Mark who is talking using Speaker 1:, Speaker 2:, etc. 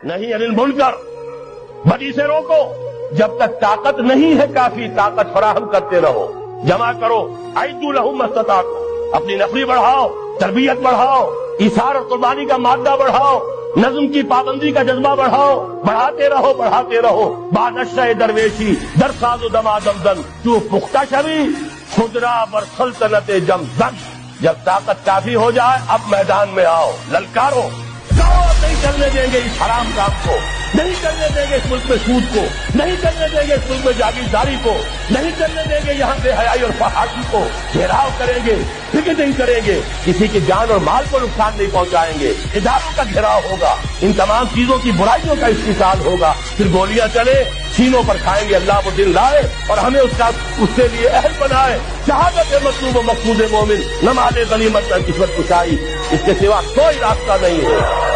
Speaker 1: نہیں انل منکر، بدی سے روکو، جب تک طاقت نہیں ہے کافی طاقت فراہم کرتے رہو، جمع کرو، اعدوا لہم ما استطعتم، اپنی نفری بڑھاؤ، تربیت بڑھاؤ، ایثار اور قربانی کا مادہ بڑھاؤ، نظم کی پابندی کا جذبہ بڑھاؤ، بڑھاتے رہو بانشہ درویشی در ساز و دما دمدم تو پختہ شوی خدرا بر سلطنت جمزن۔ جب طاقت کافی ہو جائے اب میدان میں آؤ، للکارو، نہیں کرنے دیں گے اس حرام کام کو، نہیں کرنے دیں گے اس ملک میں سود کو، نہیں کرنے دیں گے اس ملک میں جاگیرداری کو، نہیں کرنے دیں گے یہاں بے حیائی اور فحاشی کو، گھیراؤ کریں گے، پکیٹنگ کریں گے، کسی کی جان اور مال کو نقصان نہیں پہنچائیں گے، اداروں کا گھیراؤ ہوگا، ان تمام چیزوں کی برائیوں کا استحصال ہوگا، پھر گولیاں چلے، سینوں پر کھائیں گے، اللہ وہ دن لائے اور ہمیں اس کے لیے اہل بنائے۔ شہادت مطلوب و مقصود مومن، نماز غنیمت میں کسوت کشائی، اس کے سوا کوئی راستہ نہیں ہے۔